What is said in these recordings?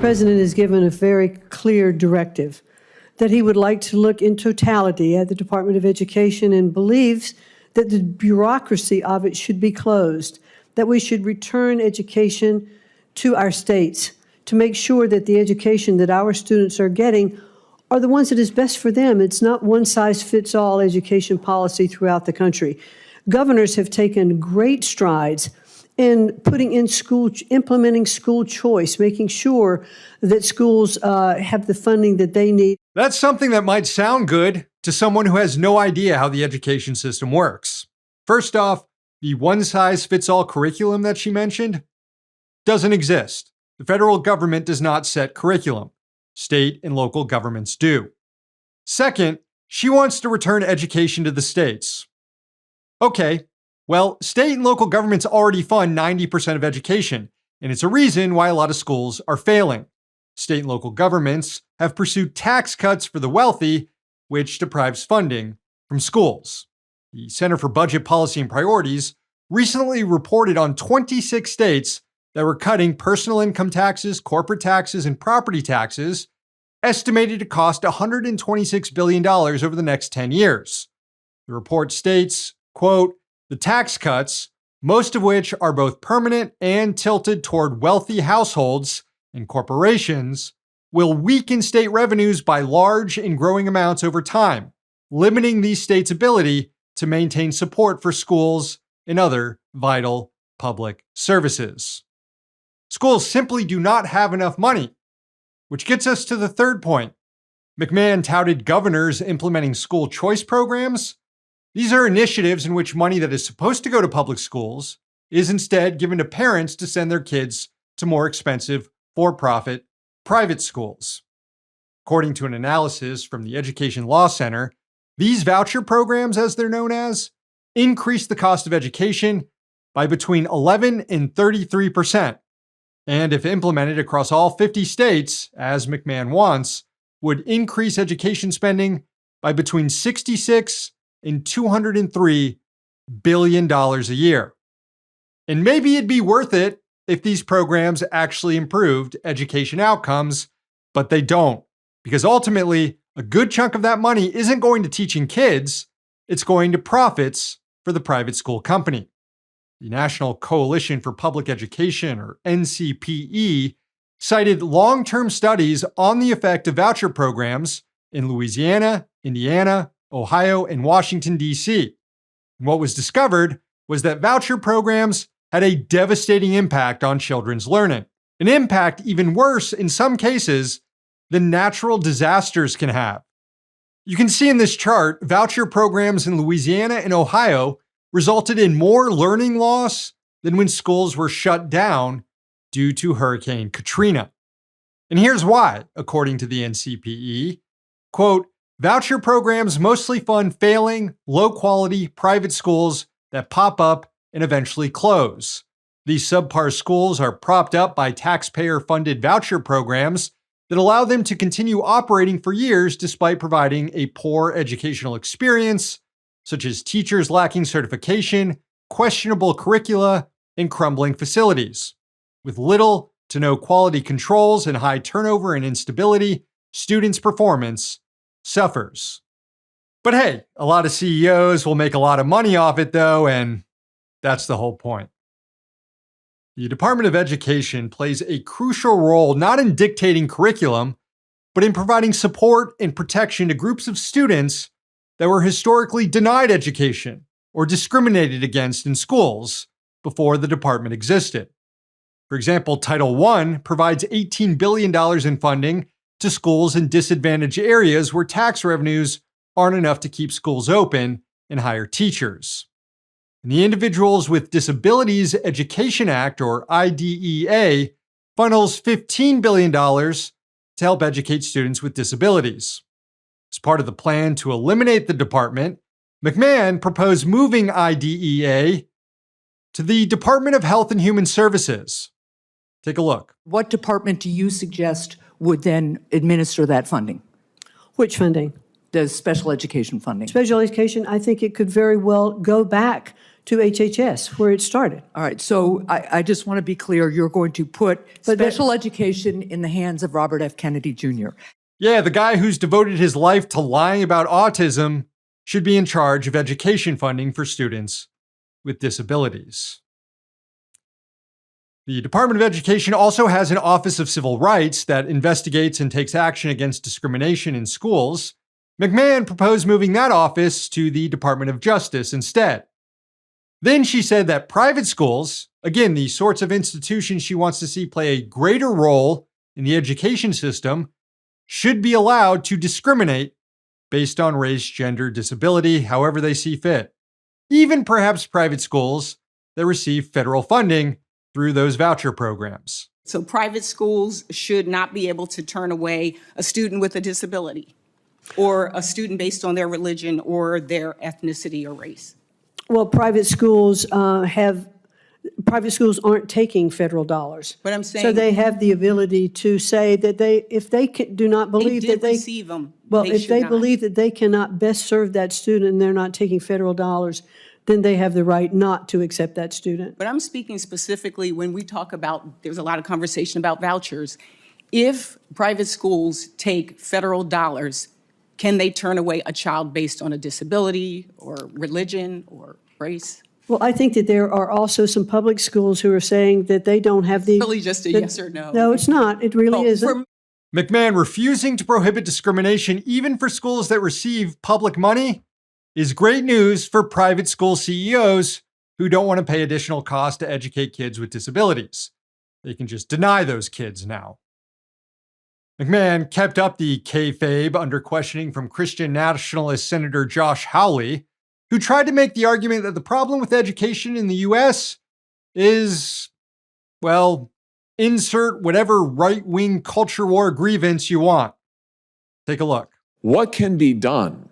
President has given a very clear directive that he would like to look in totality at the Department of Education and believes that the bureaucracy of it should be closed, that we should return education to our states to make sure that the education that our students are getting are the ones that is best for them. It's not one-size-fits-all education policy throughout the country. Governors have taken great strides in implementing school choice, making sure that schools have the funding that they need. That's something that might sound good to someone who has no idea how the education system works. First off, the one-size-fits-all curriculum that she mentioned doesn't exist. The federal government does not set curriculum. State and local governments do. Second, she wants to return education to the states. Okay, well, state and local governments already fund 90% of education, and it's a reason why a lot of schools are failing. State and local governments have pursued tax cuts for the wealthy, which deprives funding from schools. The Center for Budget Policy and Priorities recently reported on 26 states that were cutting personal income taxes, corporate taxes, and property taxes, estimated to cost $126 billion over the next 10 years. The report states, quote, "The tax cuts, most of which are both permanent and tilted toward wealthy households and corporations, will weaken state revenues by large and growing amounts over time, limiting these states' ability to maintain support for schools and other vital public services." Schools simply do not have enough money, which gets us to the third point. McMahon touted governors implementing school choice programs. These are initiatives in which money that is supposed to go to public schools is instead given to parents to send their kids to more expensive, for-profit, private schools. According to an analysis from the Education Law Center, these voucher programs, as they're known as, increase the cost of education by between 11 and 33%. And if implemented across all 50 states, as McMahon wants, would increase education spending by between $66 and $203 billion a year. And maybe it'd be worth it if these programs actually improved education outcomes, but they don't. Because ultimately, a good chunk of that money isn't going to teaching kids, it's going to profits for the private school company. The National Coalition for Public Education, or NCPE, cited long-term studies on the effect of voucher programs in Louisiana, Indiana, Ohio, and Washington, D.C. And what was discovered was that voucher programs had a devastating impact on children's learning, an impact even worse in some cases than natural disasters can have. You can see in this chart, voucher programs in Louisiana and Ohio resulted in more learning loss than when schools were shut down due to Hurricane Katrina. And here's why, according to the NCPE. Quote, "Voucher programs mostly fund failing, low-quality private schools that pop up and eventually close. These subpar schools are propped up by taxpayer-funded voucher programs that allow them to continue operating for years despite providing a poor educational experience, such as teachers lacking certification, questionable curricula, and crumbling facilities. With little to no quality controls and high turnover and instability, students' performance suffers." But hey, a lot of CEOs will make a lot of money off it though, and that's the whole point. The Department of Education plays a crucial role not in dictating curriculum, but in providing support and protection to groups of students that were historically denied education or discriminated against in schools before the department existed. For example, Title I provides $18 billion in funding to schools in disadvantaged areas where tax revenues aren't enough to keep schools open and hire teachers. And the Individuals with Disabilities Education Act, or IDEA, funnels $15 billion to help educate students with disabilities. As part of the plan to eliminate the department, McMahon proposed moving IDEA to the Department of Health and Human Services. Take a look. What department do you suggest would then administer that funding? Which funding? The special education funding. Special education, I think it could very well go back to HHS, where it started. All right, so I just want to be clear, you're going to put special education in the hands of Robert F. Kennedy Jr. Yeah, the guy who's devoted his life to lying about autism should be in charge of education funding for students with disabilities. The Department of Education also has an Office of Civil Rights that investigates and takes action against discrimination in schools. McMahon proposed moving that office to the Department of Justice instead. Then she said that private schools, again, the sorts of institutions she wants to see play a greater role in the education system, should be allowed to discriminate based on race, gender, disability, however they see fit. Even perhaps private schools that receive federal funding through those voucher programs. So private schools should not be able to turn away a student with a disability or a student based on their religion or their ethnicity or race. Well, private schools aren't taking federal dollars. But I'm saying, so they have the ability to say that if they do not believe that they receive them. Well, if they believe that they cannot best serve that student and they're not taking federal dollars, then they have the right not to accept that student. But I'm speaking specifically when we talk about, there's a lot of conversation about vouchers. If private schools take federal dollars, can they turn away a child based on a disability or religion or race? Well, I think that there are also some public schools who are saying that they don't have the... Really just a yes or no? No, it's not. It really isn't. McMahon refusing to prohibit discrimination even for schools that receive public money is great news for private school CEOs who don't want to pay additional costs to educate kids with disabilities. They can just deny those kids now. McMahon kept up the kayfabe under questioning from Christian nationalist Senator Josh Hawley, who tried to make the argument that the problem with education in the U.S. is, well, insert whatever right-wing culture war grievance you want. Take a look. What can be done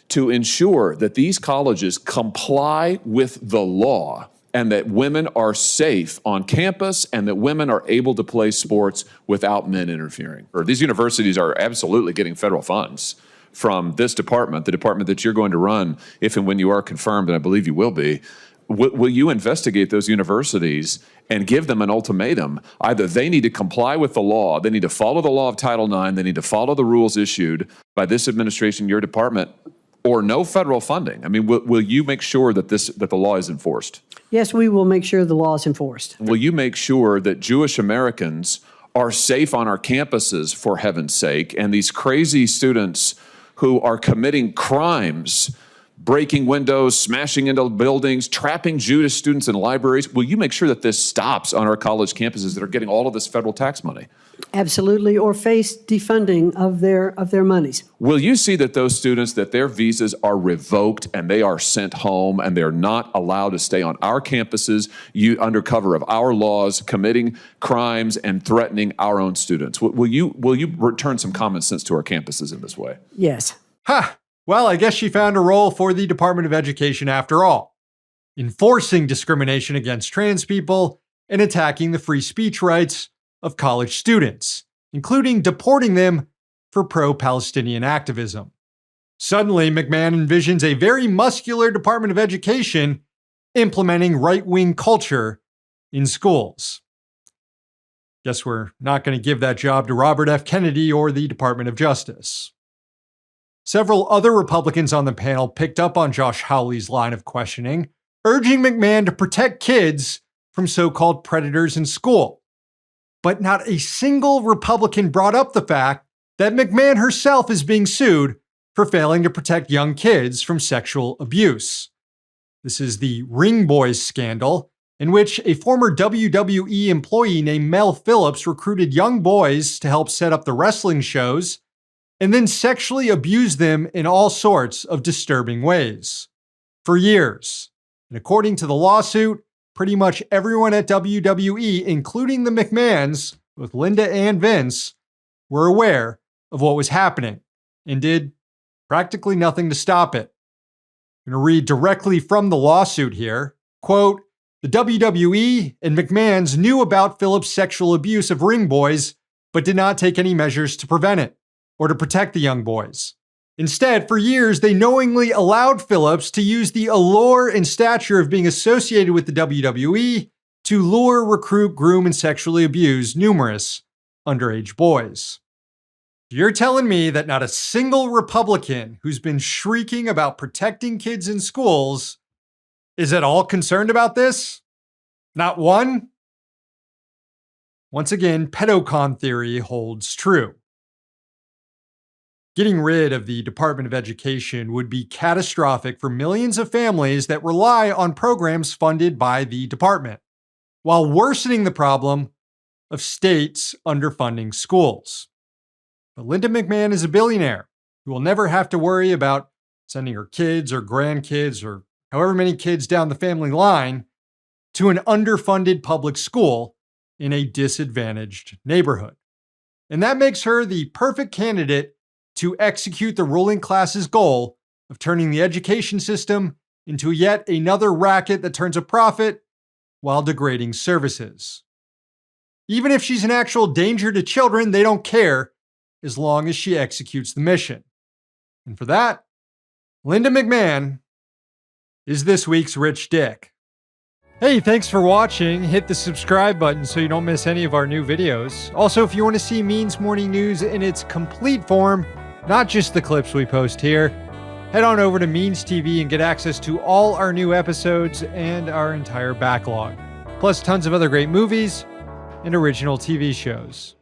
to ensure that these colleges comply with the law and that women are safe on campus and that women are able to play sports without men interfering? These universities are absolutely getting federal funds from this department, the department that you're going to run if and when you are confirmed, and I believe you will be. Will you investigate those universities and give them an ultimatum? Either they need to comply with the law, they need to follow the law of Title IX, they need to follow the rules issued by this administration, your department, or no federal funding. I mean, will you make sure that the law is enforced? Yes, we will make sure the law is enforced. Will you make sure that Jewish Americans are safe on our campuses, for heaven's sake, and these crazy students who are committing crimes, breaking windows, smashing into buildings, trapping Jewish students in libraries? Will you make sure that this stops on our college campuses that are getting all of this federal tax money? Absolutely, or face defunding of their monies. Will you see that those students, that their visas are revoked and they are sent home and they're not allowed to stay on our campuses under cover of our laws, committing crimes and threatening our own students? Will you return some common sense to our campuses in this way? Yes. Ha! Well, I guess she found a role for the Department of Education after all, enforcing discrimination against trans people and attacking the free speech rights of college students, including deporting them for pro-Palestinian activism. Suddenly, McMahon envisions a very muscular Department of Education implementing right-wing culture in schools. Guess we're not going to give that job to Robert F. Kennedy or the Department of Justice. Several other Republicans on the panel picked up on Josh Hawley's line of questioning, urging McMahon to protect kids from so-called predators in school. But not a single Republican brought up the fact that McMahon herself is being sued for failing to protect young kids from sexual abuse. This is the Ring Boys scandal, in which a former WWE employee named Mel Phillips recruited young boys to help set up the wrestling shows and then sexually abused them in all sorts of disturbing ways for years. And according to the lawsuit, pretty much everyone at WWE, including the McMahons, both Linda and Vince, were aware of what was happening and did practically nothing to stop it. I'm going to read directly from the lawsuit here. Quote, "The WWE and McMahons knew about Phillips' sexual abuse of ring boys, but did not take any measures to prevent it or to protect the young boys. Instead, for years, they knowingly allowed Phillips to use the allure and stature of being associated with the WWE to lure, recruit, groom, and sexually abuse numerous underage boys. You're telling me that not a single Republican who's been shrieking about protecting kids in schools is at all concerned about this? Not one? Once again, pedocon theory holds true. Getting rid of the Department of Education would be catastrophic for millions of families that rely on programs funded by the department, while worsening the problem of states underfunding schools. But Linda McMahon is a billionaire who will never have to worry about sending her kids or grandkids or however many kids down the family line to an underfunded public school in a disadvantaged neighborhood. And that makes her the perfect candidate to execute the ruling class's goal of turning the education system into yet another racket that turns a profit while degrading services. Even if she's an actual danger to children, they don't care as long as she executes the mission. And for that, Linda McMahon is this week's Rich Dick. Hey, thanks for watching. Hit the subscribe button so you don't miss any of our new videos. Also, if you want to see Means Morning News in its complete form, not just the clips we post here, head on over to Means TV and get access to all our new episodes and our entire backlog, plus tons of other great movies and original TV shows.